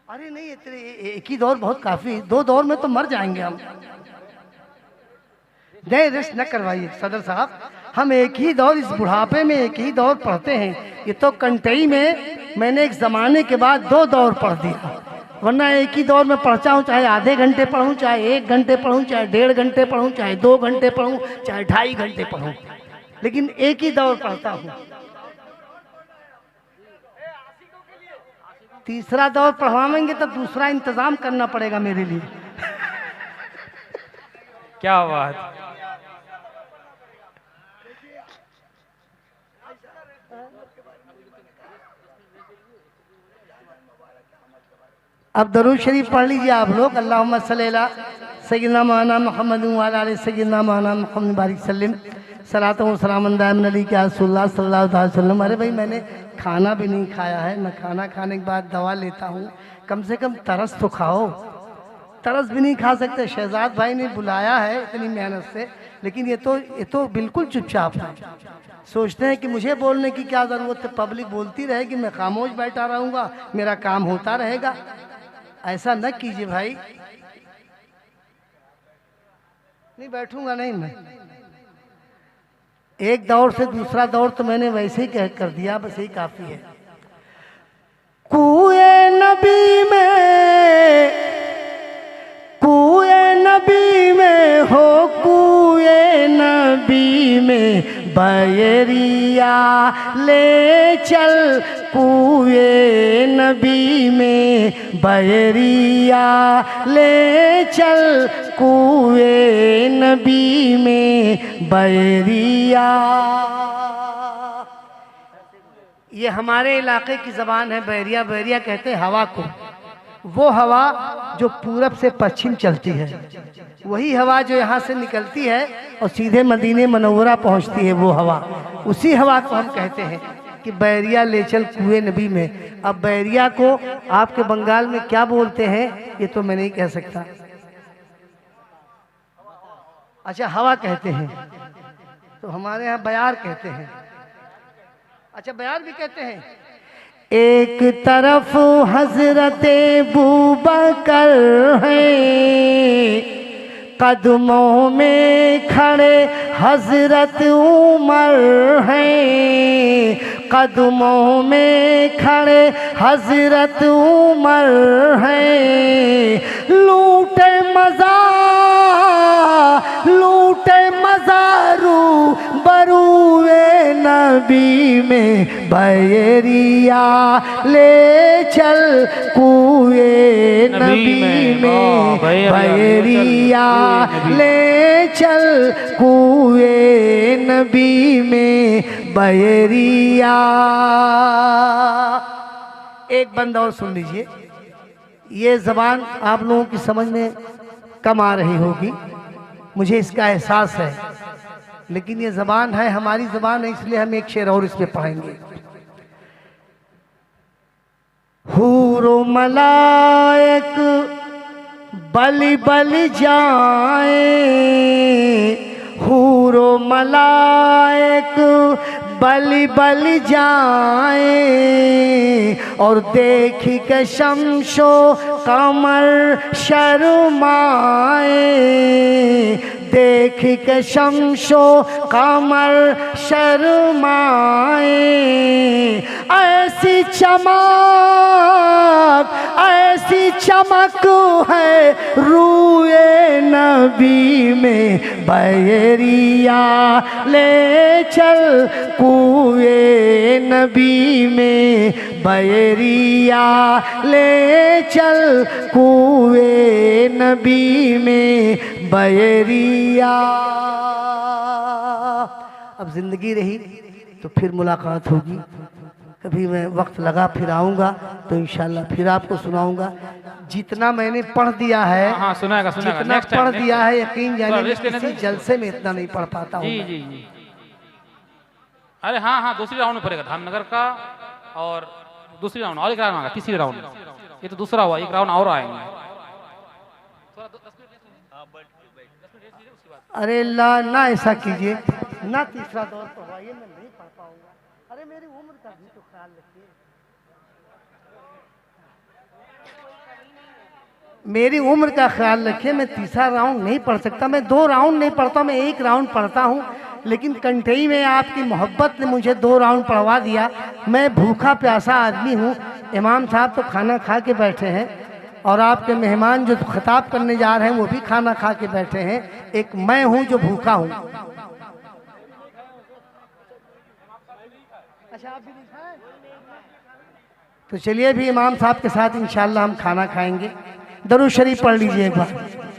अरे नहीं, इतने एक ही दौर बहुत काफी, 2 दौर में तो मर जाएंगे हम। नहीं रेस्ट न करवाइए सदर साहब, हम एक ही दौर, इस बुढ़ापे में एक ही दौर पढ़ते हैं। ये तो कंटई में मैंने एक जमाने के बाद 2 दौर पढ़ दिया, वरना एक ही दौर में पढ़ता हूँ, चाहे आधे घंटे पढ़ूँ, चाहे 1 घंटे पढ़ूँ, चाहे 1.5 घंटे पढ़ूँ, चाहे 2 घंटे पढ़ूँ, चाहे 2.5 घंटे पढ़ूँ, लेकिन एक ही दौर पढ़ता हूँ। तीसरा दौर पढ़वाएंगे तो दूसरा इंतजाम करना पड़ेगा मेरे लिए। क्या बात। अब दरूद शरीफ पढ़ लीजिए आप लोग। अल्लाहुम्मा सल्ली अला सय्यिदना मौलाना मुहम्मद व अला आलि सय्यिदना मौलाना मुहम्मद बारिक सल्लम सलातो व सलाम दाइम अलैहि या रसूलुल्लाह सल्लल्लाहु अलैहि वसल्लम। अरे भाई मैंने खाना भी नहीं खाया है, मैं खाना खाने के बाद दवा लेता हूँ, कम से कम तरस तो खाओ। तरस भी नहीं खा सकते। शहजाद भाई ने बुलाया है इतनी मेहनत से, लेकिन ये तो बिल्कुल चुपचाप है। सोचते हैं कि मुझे बोलने की क्या ज़रूरत है, पब्लिक बोलती रहेगी, मैं खामोश बैठा रहूँगा, मेरा काम होता रहेगा। ऐसा न कीजिए भाई। नहीं बैठूंगा नहीं मैं। एक दौर से दूसरा दौर तो मैंने वैसे ही कह कर दिया, बस यही काफी है। कुए नबी में, कुए नबी में हो, कुए नबी में बैरिया ले चल, कुए नबी में बैरिया ले चल, कुए नबी में बैरिया। ये हमारे इलाके की ज़बान है बैरिया। बैरिया कहते हैं हवा को, वो हवा जो पूरब से पश्चिम चलती है, वही हवा जो यहाँ से निकलती है और सीधे मदीने मनव्वरा पहुँचती है, वो हवा, उसी हवा को हम कहते हैं कि बैरिया ले चल कुएं नबी में। अब बैरिया को आपके बंगाल में क्या बोलते हैं ये तो मैं नहीं कह सकता। अच्छा हवा कहते हैं, तो हमारे यहाँ बयार कहते हैं। अच्छा बयार भी कहते हैं। एक तरफ हजरते बूबकर हैं, कदमों में खड़े हजरत उमर हैं, कदमों में खड़े हजरत उमर हैं। लूटे मजा, लूटे मजारू बरूए नबी में बैरिया ले चल, कुए नबी में बैरिया ले चल, कुए नबी में बैरिया। एक बंद और सुन लीजिए। ये ज़बान आप लोगों की समझ में कम आ रही होगी, मुझे इसका एहसास है, लेकिन ये ज़बान है, हमारी ज़बान है, इसलिए हम एक शेर और इस पे पढ़ेंगे। हूरो मलाइक बलि बलि जाए, हूरो मलाइक बलि बलि जाए, और देख के शमशो कमर शर्माए, देख के शमशो कमर शर्माए। ऐसी चमक, ऐसी चमक है रूए नबी में बैरिया ले चल, कुए नबी में बैरिया ले चल, कुए नबी में बैरिया। अब जिंदगी रही तो फिर मुलाकात होगी, कभी मैं वक्त लगा फिर आऊँगा तो इंशाल्लाह फिर आपको सुनाऊंगा। जितना मैंने पढ़ दिया है, हाँ सुनाएगा सुनाएगा, जितना नेक्स्ट टाइम, पढ़ दिया है यकीन जानिए रेस्ट लेने किसी दे। जलसे में इतना नहीं पढ़ पाता हूँ। जी जी जी। अरे हाँ हाँ, दूसरी राउंड में पड़ेगा धामनगर का, और दूसरी राउंड और एक राउंड आएगा, तीसरी राउंड। ये तो दूसरा हुआ, एक राउंड और आएंगे। अरे अल्लाह ना ऐसा कीजिए, ना तीसरा दौर पढ़वाइए, मैं नहीं पढ़ पाऊंगा। अरे मेरी उम्र का भी तो ख्याल रखिए। मेरी उम्र का ख्याल रखिए, मैं तीसरा राउंड नहीं पढ़ सकता, मैं 2 राउंड नहीं पढ़ता, मैं 1 राउंड पढ़ता हूँ। लेकिन कंठई में आपकी मोहब्बत ने मुझे 2 राउंड पढ़वा दिया। मैं भूखा प्यासा आदमी हूँ। इमाम साहब तो खाना खा के बैठे हैं और आपके मेहमान जो खिताब करने जा रहे हैं वो भी खाना खा के बैठे हैं। एक मैं हूँ जो भूखा हूँ। तो चलिए भी इमाम साहब के साथ इंशाल्लाह हम खाना खाएंगे। दरूद शरीफ पढ़ लीजिए एक बार।